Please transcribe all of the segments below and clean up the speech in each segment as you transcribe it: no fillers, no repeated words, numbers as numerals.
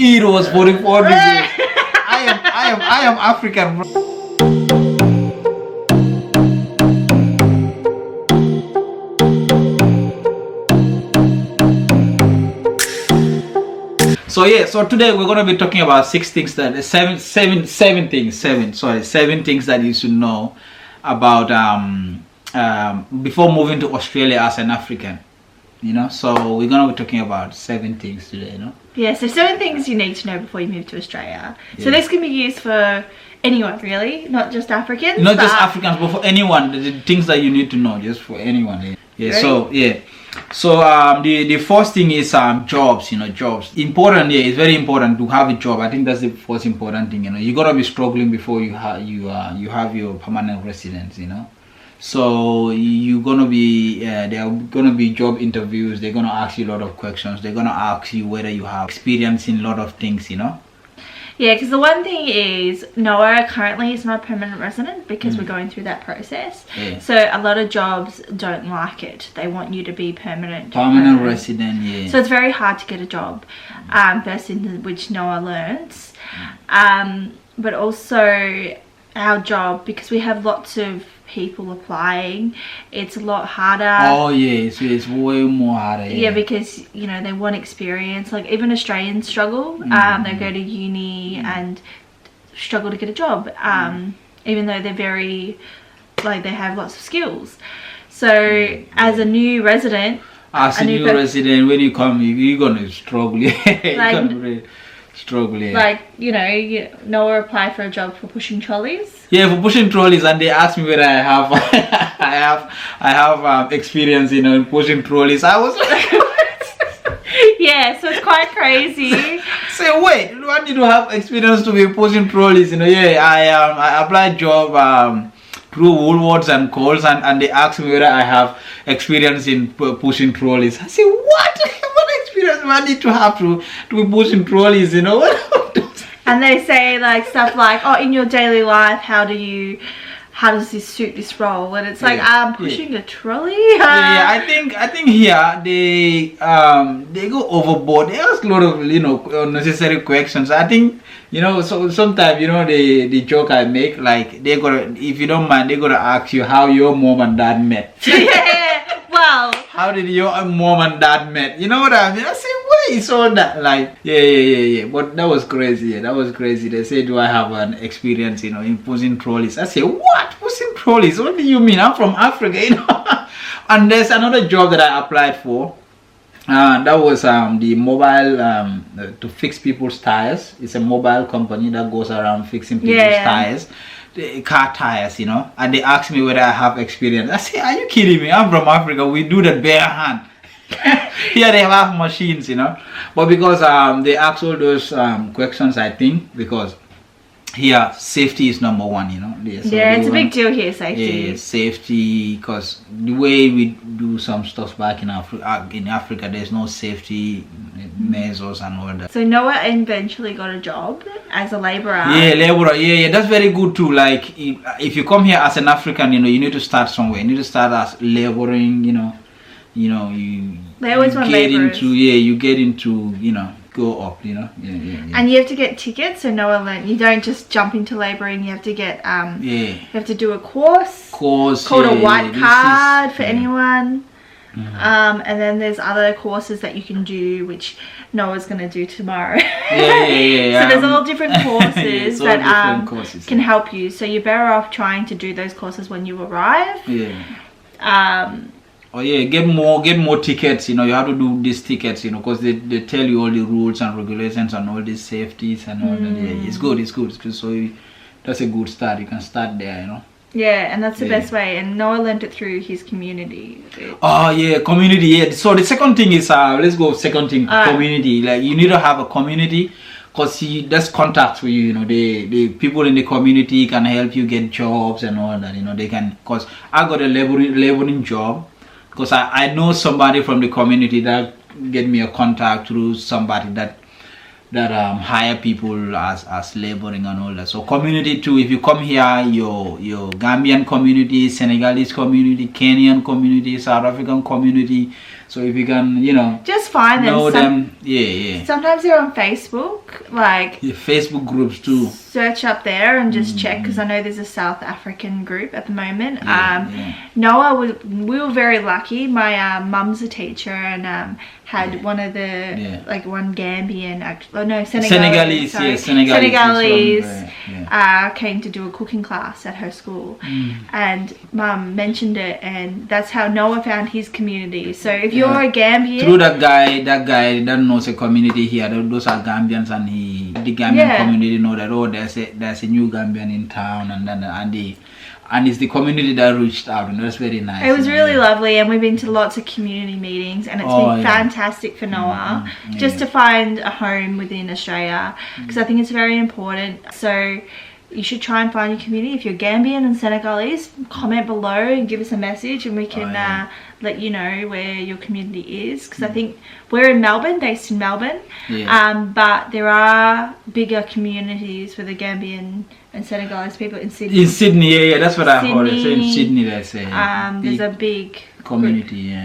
It was 44 degrees. I am African, bro. So yeah, so today we're gonna be talking about seven things that you should know about before moving to Australia as an African. You know, so we're gonna be talking about 7 things today. You know. Yeah, so 7 things you need to know before you move to Australia. Yeah. So this can be used for anyone, really, not just Africans. Not just Africans, but for anyone. The things that you need to know, just for anyone. Yeah. So yeah. So the first thing is jobs. You know, jobs. Important. Yeah, it's very important to have a job. I think that's the first important thing. You know, you gotta be struggling before you have your permanent residence. You know. So you're gonna be there are gonna be job interviews. They're gonna ask you a lot of questions. They're gonna ask you whether you have experience in a lot of things. You know. Yeah, because the one thing is Noah currently is not a permanent resident because we're going through that process. Yeah. So a lot of jobs don't like it. They want you to be permanent resident. Yeah. So it's very hard to get a job. First in which Noah learns, but also our job, because we have lots of people applying, it's a lot harder. Oh yeah, so it's way more harder. Yeah, because you know they want experience. Like even Australians struggle. They go to uni and struggle to get a job, even though they're very they have lots of skills. So as a new resident, when you come, you're gonna struggle. Struggling. Like, you know, Noah applied for a job for pushing trolleys. Yeah, for pushing trolleys, and they asked me whether I have I have experience, you know, in pushing trolleys. I was like, what? Yeah, so it's quite crazy. Say, wait, do I need to have experience to be pushing trolleys? You know, yeah, I applied job through Woolworths and Coles, and they asked me whether I have experience in pushing trolleys. I say, what? What experience do I need to have to be pushing trolleys? You know? And they say like stuff like, oh, in your daily life, how does this suit this role? And it's like, I'm pushing a trolley. Yeah, I think here they go overboard. They ask a lot of unnecessary questions. I think so sometimes the joke I make, like they gotta, if you don't mind, they gotta ask you how your mom and dad met. Yeah, well, how did your mom and dad met? You know what I mean? I say, wait, all that, like yeah. But that was crazy. Yeah, that was crazy. They say, do I have an experience, in pushing trolleys? I say, what? Pushing trolleys? What do you mean? I'm from Africa, And there's another job that I applied for. That was the mobile to fix people's tires. It's a mobile company that goes around fixing people's tires, the car tires, and they asked me whether I have experience. I say, are you kidding me? I'm from Africa. We do that bare hand. Here they have machines, but because they ask all those questions, I think because here safety is number one, So it's a big deal here, safety. Yeah, safety, because the way we do some stuff back in Africa, there's no safety measures and all that. So Noah eventually got a job as a labourer. Yeah, labourer. Yeah, that's very good too. Like if you come here as an African, you need to start somewhere. You need to start as labouring. They always want labourers. You get into go up, Yeah. And you have to get tickets. So Noah learned you don't just jump into labouring. You have to get you have to do a course called a white card for anyone. And then there's other courses that you can do, which Noah's going to do tomorrow. Yeah. So there's all different courses that can help you. So you're better off trying to do those courses when you arrive. Get more tickets. You have to do these tickets. Because they tell you all the rules and regulations and all these safeties and all that. Yeah, it's good. So that's a good start. You can start there. Yeah, and that's the best way. And Noah learned it through his community. Oh yeah, community. Yeah. So the second thing is let's go. Second thing, community. Like you need to have a community. Because that's contacts for you, the people in the community can help you get jobs and all that, they can, because I got a laboring job, because I know somebody from the community that get me a contact through somebody that hire people as laboring and all that. So community too, if you come here, your Gambian community, Senegalese community, Kenyan community, South African community, so if you can, just find them. Know them. Yeah. Sometimes they're on Facebook, like Facebook groups too. Search up there and just check, because I know there's a South African group at the moment. Noah we were very lucky. My mum's a teacher and had one of the one Gambian, Senegalese came to do a cooking class at her school, and mum mentioned it, and that's how Noah found his community. So if you're a Gambian, through that guy that knows a community here, those are Gambians, and the Gambian community know that there's a new Gambian in town, and it's the community that reached out, and that's very nice. It was really lovely, and we've been to lots of community meetings, and it's been fantastic for Noah just to find a home within Australia, because I think it's very important. So you should try and find your community. If you're Gambian and Senegalese, comment below and give us a message, and we can let you know where your community is, because I think we're in Melbourne, based in Melbourne, but there are bigger communities for the Gambian and Senegalese people in Sydney. In Sydney, that's what I heard. In Sydney, they say. There's a big community,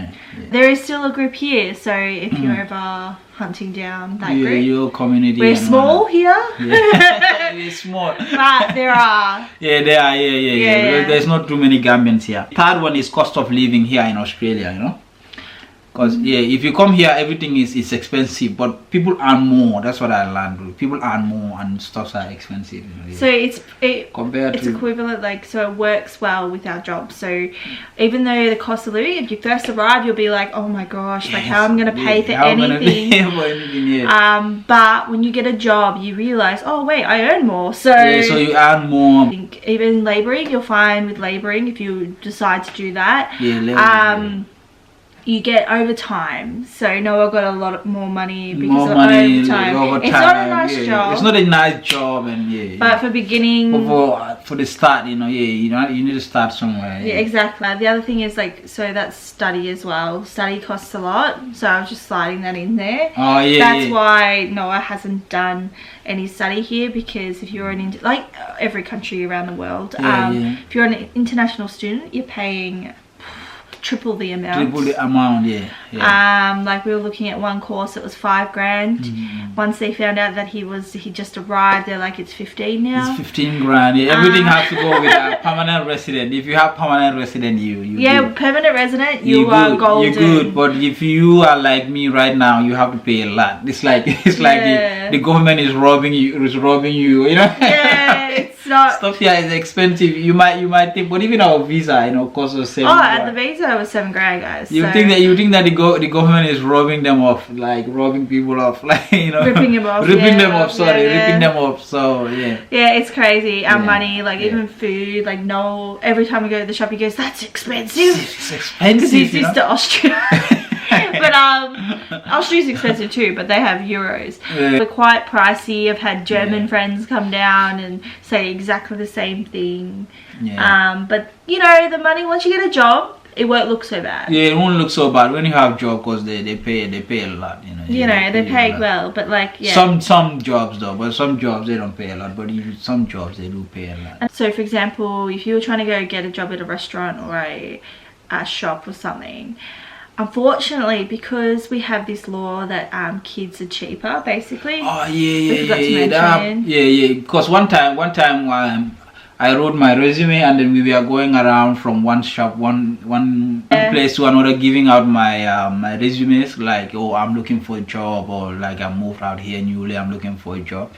There is still a group here, so if you're ever hunting down that group, your community. We're small here. We're small. But there are. There are. There's not too many Gambians here. Third one is cost of living here in Australia, Because if you come here, everything is expensive, but people earn more. That's what I learned. People earn more, and stuffs are expensive. So it's equivalent, so it works well with our job. So even though the cost of living, if you first arrive, you'll be like, oh my gosh, how I'm gonna pay for anything. But when you get a job, you realize, oh wait, I earn more. So you earn more. I think even labouring, you'll find with labouring, if you decide to do that, you get overtime. So Noah got a lot more money because of overtime. It's not a nice job. It's not a nice job, and but for beginning, for the start, you need to start somewhere. Yeah, exactly. The other thing is so that's study as well. Study costs a lot, so I was just sliding that in there. That's why Noah hasn't done any study here, because if you're every country around the world, if you're an international student, you're paying triple the amount. Like we were looking at one course, it was $5,000. Once they found out that he just arrived, they're like, it's 15 now. It's 15 grand. Everything has to go with a permanent resident. If you have permanent resident, permanent resident, you are golden. You're good, but if you are like me right now, you have to pay a lot. It's like the government is robbing you. Yeah, it's not. Stuff here is expensive. You might think, but even our visa, costs us $7,000. And the visa was $7,000, guys. You think that the government is robbing them off, robbing people off, ripping them off. Ripping them off. So it's crazy. Our money, even food, every time we go to the shop, he goes, "That's expensive." It's expensive. Because he's used to Austria. But Austria's expensive too, but they have euros. They're quite pricey. I've had German friends come down and say exactly the same thing. But the money, once you get a job, it won't look so bad. It won't look so bad when you have a job, because they pay a lot. They pay well, but some jobs though, but some jobs they don't pay a lot, but some jobs they do pay a lot. And so for example, if you were trying to go get a job at a restaurant or a shop or something, unfortunately, because we have this law that kids are cheaper, basically. Because one time I wrote my resume, and then we were going around from one shop, one place to another, giving out my my resumes, I'm looking for a job, or I moved out here newly, I'm looking for a job.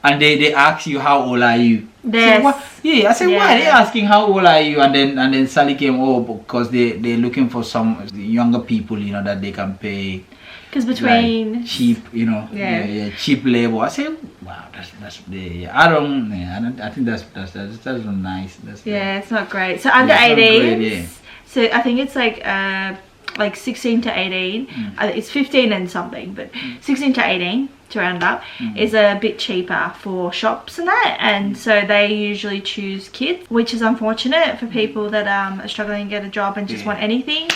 And they ask you, how old are you? Yes. I said, why are they asking how old are you? And then Sally came, because they're looking for some younger people, that they can pay. Because between cheap, cheap labor. I said, wow, that's I think that's not nice. It's not great. So under 18, so I think it's like 16 to 18. It's 15 and something, but 16 to 18 to round up is a bit cheaper for shops and that, and so they usually choose kids, which is unfortunate for people that are struggling to get a job and just want anything.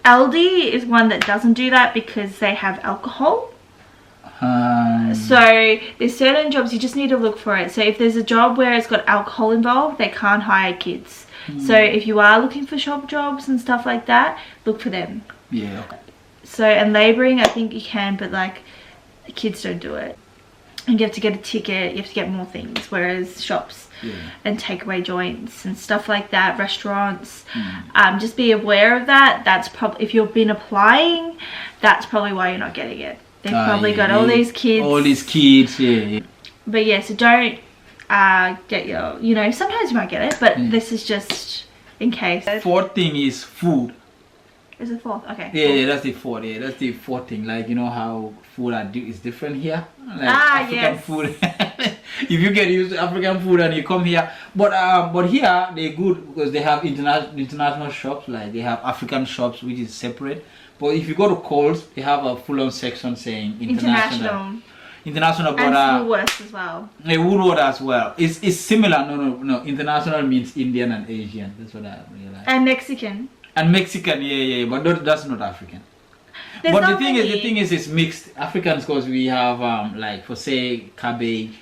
Aldi is one that doesn't do that because they have alcohol. So there's certain jobs you just need to look for it. So if there's a job where it's got alcohol involved, they can't hire kids. So if you are looking for shop jobs and stuff like that, look for them. Yeah. So, and labouring, I think you can, but like kids don't do it. And you have to get a ticket, you have to get more things, whereas shops and takeaway joints and stuff like that, restaurants, just be aware of that. That's probably, if you've been applying, that's probably why you're not getting it. They've probably got all these kids. All these kids, But yeah, so don't get your, you know, sometimes you might get it, but this is just in case. Fourth thing is food. Is it fourth? Okay. Yeah, that's the fourth. Yeah, that's the fourth thing. Like, you know how food is different here. Like African food. If you get used to African food and you come here, but here they're good because they have international shops. Like they have African shops which is separate. But if you go to Coles, they have a full-on section saying international. But and Woolworths as well. Yeah, Woolworths as well. It's similar. No. International means Indian and Asian. That's what I realized. And Mexican. And Mexican, yeah, but that's not African. But the thing is, it's mixed. Africans, because we have like for say cabbage,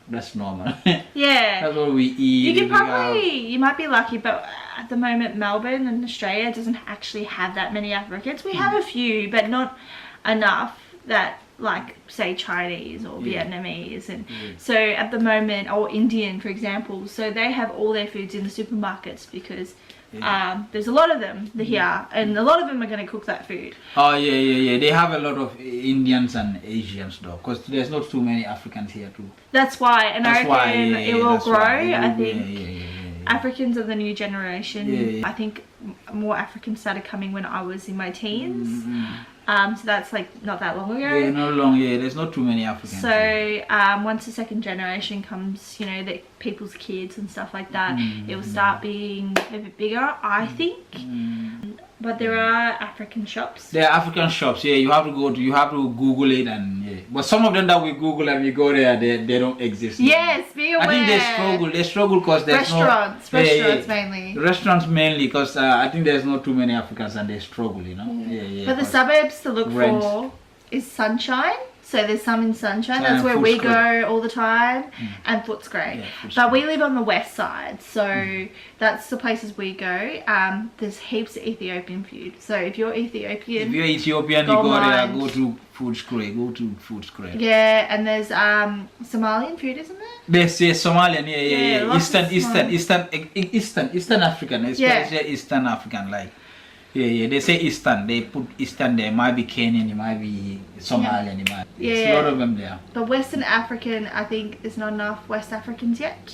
that's normal. Yeah, that's what we eat. You might be lucky, but at the moment, Melbourne and Australia doesn't actually have that many Africans. We have a few, but not enough that like say Chinese or Vietnamese, and so at the moment, or Indian, for example. So they have all their foods in the supermarkets because. There's a lot of them here, and a lot of them are going to cook that food. Oh yeah. They have a lot of Indians and Asians though, because there's not too many Africans here too. That's why, and I reckon it will grow. I think Africans are the new generation. I think more Africans started coming when I was in my teens. So that's like not that long ago. Yeah, not long. Yeah, there's not too many Africans. So once the second generation comes, you know, the people's kids and stuff like that, it will start being a bit bigger, I think. But there are African shops. There are African shops. Yeah, you have to Google it, and but some of them that we Google and we go there, they don't exist. Yes, be aware. I think they struggle because there's restaurants mainly. Restaurants mainly because I think there's not too many Africans and they struggle, you know. But the suburbs to look for is Sunshine. So there's some in Sunshine. That's where we go all the time, and Footscray. But we live on the west side, so that's the places we go. There's heaps of Ethiopian food. So if you're Ethiopian, you go there. Go to Footscray. Yeah, and there's Somalian food, isn't there? There's Somalian, Eastern African, especially Eastern African, like. Yeah, they say Eastern. They put Eastern there. It might be Kenyan, it might be Somalian, it might be. There's a lot of them there. But Western African, I think there's not enough West Africans yet.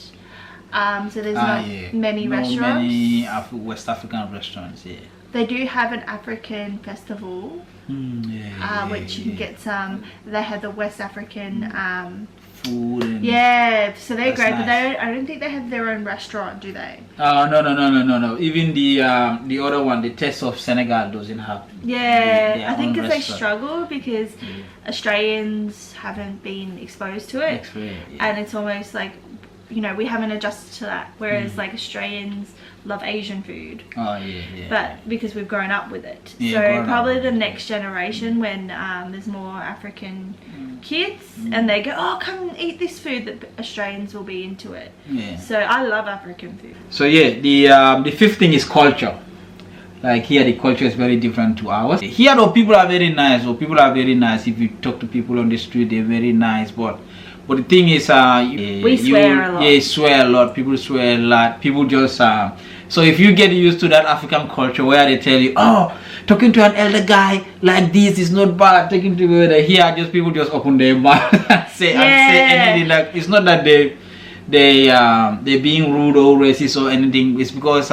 So there's not many restaurants. Many West African restaurants, They do have an African festival, which you can get some. They have the West African food. So they're great, nice. But I don't think they have their own restaurant, do they? No. Even the other one, the Taste of Senegal, doesn't have. Yeah, I think because they struggle because Australians haven't been exposed to it, and it's almost like, you know, we haven't adjusted to that. Whereas like Australians love Asian food. But because we've grown up with it, so probably the next generation when there's more African kids and they go, oh, come and eat this food, that Australians will be into it. So I love African food. So the fifth thing is culture. Like here the culture is very different to ours. Here though people are very nice. If you talk to people on the street, they're very nice, but the thing is we swear a lot. Swear a lot. People swear a lot. People just so if you get used to that African culture where they tell you, oh, talking to an elder guy like this is not bad, taking to here just people just open their mouth and say anything. Like it's not that they're being rude or racist or anything. It's because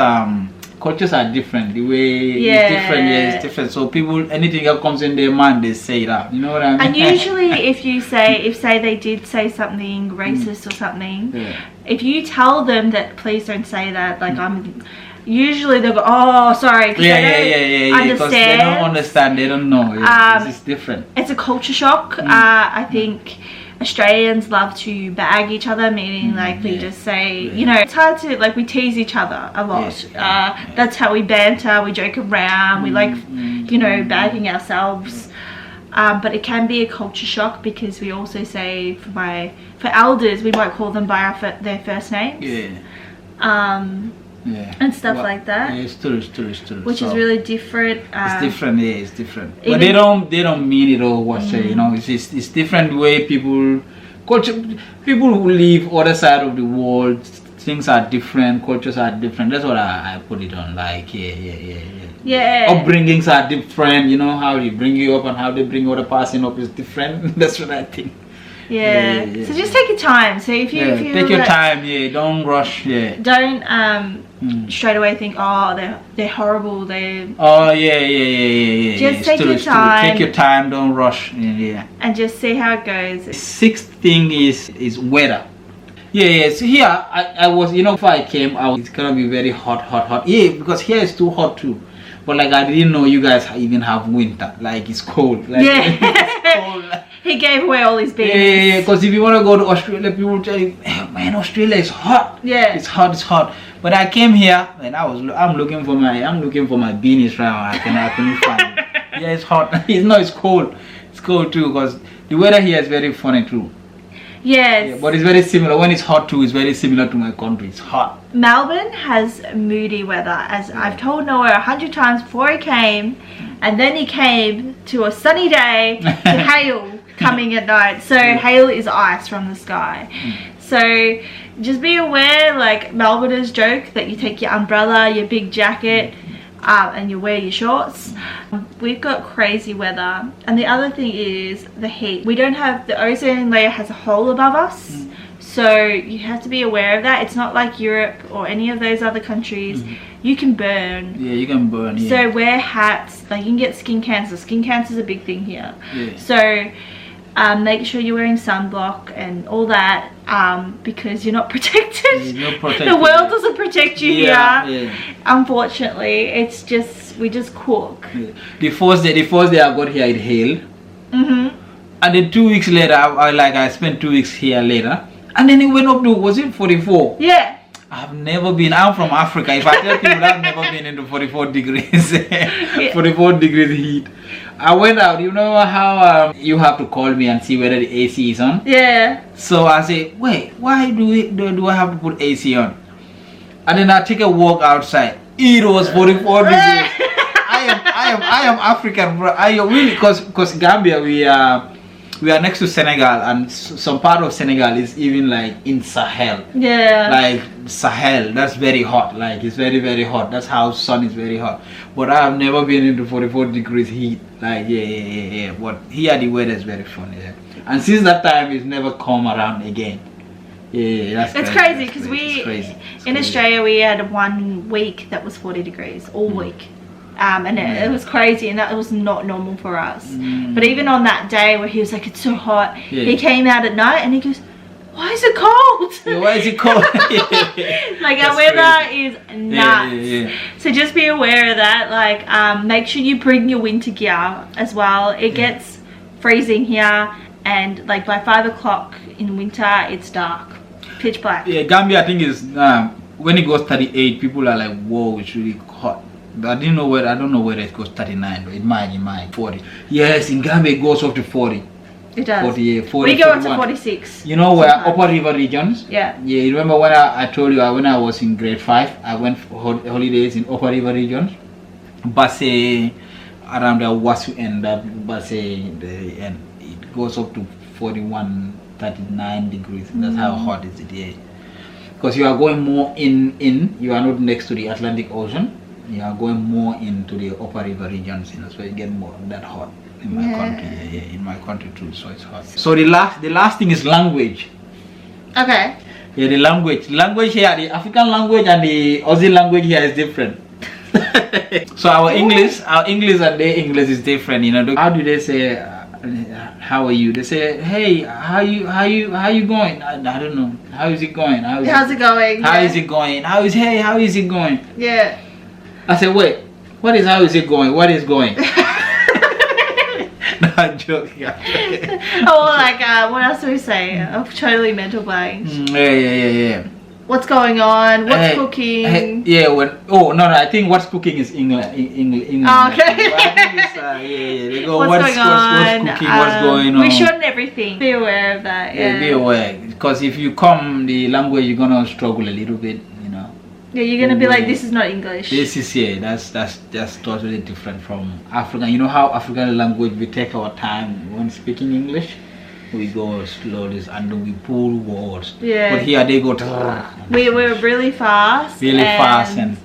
cultures are different. The way it's different. So people, anything that comes in their mind, they say that. You know what I mean? And usually, if they did say something racist or something, if you tell them that please don't say that, like usually they'll go, oh, sorry, because they don't understand. They don't understand. They don't know. This is different. It's a culture shock. I think Australians love to bag each other, meaning like we just say, you know, it's hard to, like, we tease each other a lot. That's how we banter, we joke around, we like, you know, bagging ourselves. But it can be a culture shock because we also say for elders we might call them by their first names. And stuff like that. Yeah, it's true. Which is really different. It's different. Yeah, it's different. But they don't mean it all. You know, it's different way culture. People who live other side of the world, things are different. Cultures are different. That's what I put it on. Like yeah. Upbringings are different. You know how they bring you up and how they bring other person up is different. That's what I think. Yeah. So just take your time. So if you take your time. Yeah, don't rush. Yeah. Don't straight away think, oh, they're horrible. Oh yeah. Just take your time. Take your time. Don't rush. Yeah. And just see how it goes. The sixth thing is weather. Yeah. So here I was, before I came out, it's gonna be very hot. Yeah, because here it's too hot too. But like I didn't know you guys even have winter. Like it's cold. Like, it's cold. He gave away all his beans. Yeah. Because if you want to go to Australia, people will tell you, man, Australia is hot. Yeah. It's hot. But I came here and I'm looking for my beanies right now. I couldn't find it. Yeah, it's hot. It's cold. It's cold too because the weather here is very funny too. Yes. Yeah, but it's very similar. When it's hot too, it's very similar to my country. It's hot. Melbourne has moody weather, as I've told Noah 100 times before he came, and then he came to a sunny day to hail coming at night. So hail is ice from the sky. So just be aware, like Melbourne's joke, that you take your umbrella, your big jacket, and you wear your shorts. We've got crazy weather, and the other thing is the heat. We don't have, the ozone layer has a hole above us, so you have to be aware of that. It's not like Europe or any of those other countries. You can burn. Yeah, you can burn. Yeah. So wear hats. Like you can get skin cancer. Skin cancer is a big thing here. Yeah. So make sure you're wearing sunblock and all that, because you're not protected. You're not protected. The world doesn't protect you here. Yeah. Unfortunately, it's just, we just cook. Yeah. The first day I got here, it hailed. And then 2 weeks later, I spent 2 weeks here later, and then it went up to, was it 44? Yeah. I've never been. I'm from Africa. If I tell people I've never been into 44 degrees, 44 degrees heat. I went out. You know how you have to call me and see whether the AC is on? Yeah. So I say, wait, why do I have to put AC on? And then I take a walk outside. It was 44 degrees. I am African, bro. I really, because Gambia, we are next to Senegal, and some part of Senegal is even like in Sahel. Yeah. Like Sahel, that's very hot. Like it's very, very hot. That's how sun is very hot. But I have never been into 44 degrees heat. Like yeah. But here the weather is very funny. Yeah. And since that time, it's never come around again. Yeah, that's crazy because in Australia we had 1 week that was 40 degrees all week. And it was crazy, and that was not normal for us. But even on that day where he was like, it's so hot, he came out at night and he goes, why is it cold? Yeah, why is it cold? Like our weather is nuts. Yeah. So just be aware of that. Like make sure you bring your winter gear as well. It gets freezing here, and like by 5 o'clock in winter it's dark, pitch black. Yeah, Gambia I think is when it goes 38, people are like, whoa, it's really hot. I don't know whether it goes 39, but it might 40. Yes, in Gambia it goes up to 40. It does. 40, 40, we go 41. up to 46. You know where upper river regions? Yeah. Yeah, you remember when I told you when I was in grade 5, I went for holidays in upper river regions. Basse, around the Wasu end, Basse, the end, it goes up to 41, 39 degrees. That's how hot is it here. Because you are going more in, you are not next to the Atlantic Ocean. You are going more into the upper river regions, so you get more that hot in my country. Yeah, in my country too, so it's hot. So the last thing is language. Okay. Yeah, the language here, the African language and the Aussie language here is different. So our English and their English is different. How do they say? How are you? They say, hey, how you going? I don't know. How is it going? How's it going? How is it going? How is it going? Yeah. I said, wait, what is how is it going? What is going? No, I'm joking. Oh, like, what else do we say? I'm totally mental blank. Yeah. what's going on, what's cooking. Yeah, no, I think what's cooking is England. Oh, okay. They go, what's cooking, what's going on. We shorten everything. Be aware of that. Yeah, be aware. Because if you come, the language, you're going to struggle a little bit, you know. Yeah, you're going to be like, this is not English. This is, that's totally different from African. You know how African language, we take our time when speaking English? We go slowly and we pull words. Yeah. But here they go. We're really fast. Really fast and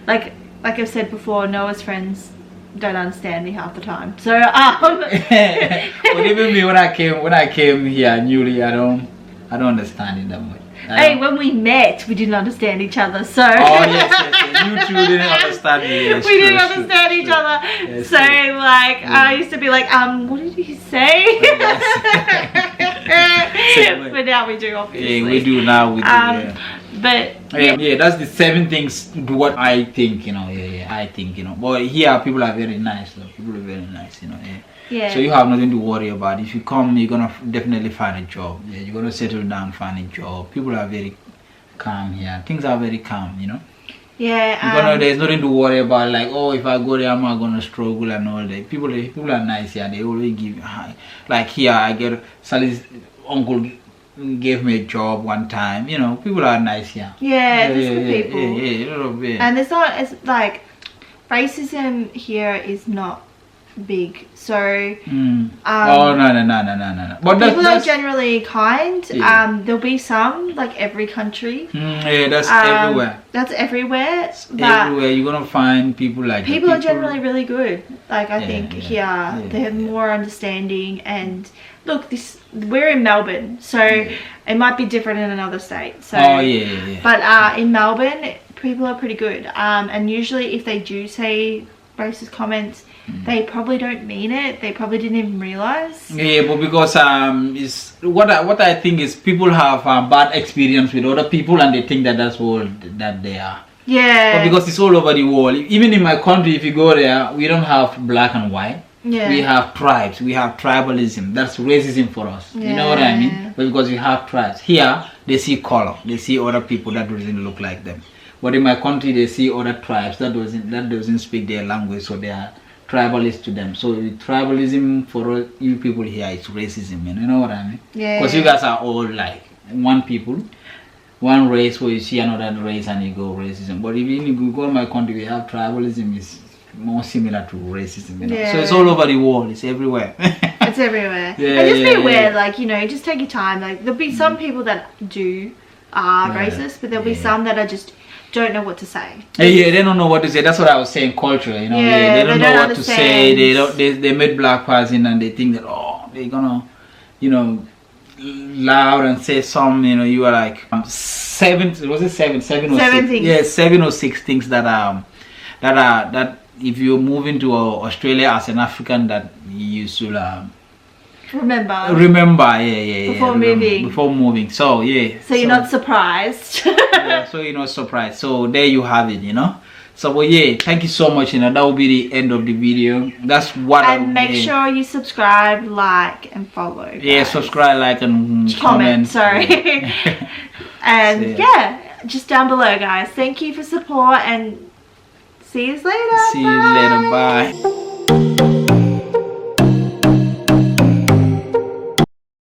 like I've said before, Noah's friends don't understand me half the time. So but even me when I came here newly, I don't understand it that much. Hey, when we met, we didn't understand each other. So. Oh yes. You two didn't understand me. Yes, we didn't understand each other. Yes, so like, I used to be like, what did he say? But now we do, obviously. Yeah, we do now. We do. Yeah. But yeah, that's the 7 things to what I think. You know. Yeah. I think, you know. But here, people are very nice. Though. People are very nice. You know. Yeah. Yeah. So you have nothing to worry about. If you come, you're gonna definitely find a job. Yeah, you're gonna settle down, find a job. People are very calm here. Things are very calm, you know. Yeah. There's nothing to worry about. Like, oh, if I go there, I'm not gonna struggle and all that. People are nice here. They always give high. Like here, I get Sally's uncle gave me a job one time. You know, people are nice here. Yeah, there's good people. Yeah. And it's like racism here is not big, so oh no, but people are generally kind. There'll be some, like every country. That's everywhere. That's everywhere. Everywhere you're gonna find people like people are generally really good. Like I think here they have more understanding. And look, we're in Melbourne, so it might be different in another state. So but in Melbourne, people are pretty good. And usually if they do say racist comments, they probably don't mean it. They probably didn't even realize. Yeah, but because is what I think is people have bad experience with other people and they think that that's all that they are. Yeah. But because it's all over the world. Even in my country, if you go there, we don't have black and white. Yeah. We have tribes. We have tribalism. That's racism for us. You know what I mean? But because we have tribes. Here, they see color. They see other people that doesn't look like them. But in my country, they see other tribes that doesn't speak their language, so they are tribalist to them. So tribalism for you people here is racism. You know what I mean? Yeah. Because you guys are all like one people, one race. Where you see another race and you go racism. But if you go to my country, we have tribalism is more similar to racism. You know? Yeah. So it's all over the world. It's everywhere. It's everywhere. And just be aware, like, you know, just take your time. Like there'll be some people that are racist, but there'll be some that are just don't know what to say. They don't know what to say. That's what I was saying. Culture, you know. They don't know what to say. They meet black person and they think that they're gonna, you know, loud and say some. You know, you are like 7 or 6 things. Yeah, 7 or 6 things that if you move into Australia as an African that you should remember, before moving. So you're not surprised. So you're not surprised. So there you have it, you know. So thank you so much. You know, that will be the end of the video. That's what. And make sure you subscribe, like, and follow. Guys. Yeah, subscribe, like, and comment. Sorry. And just down below, guys. Thank you for support and see you later. See you later. Bye.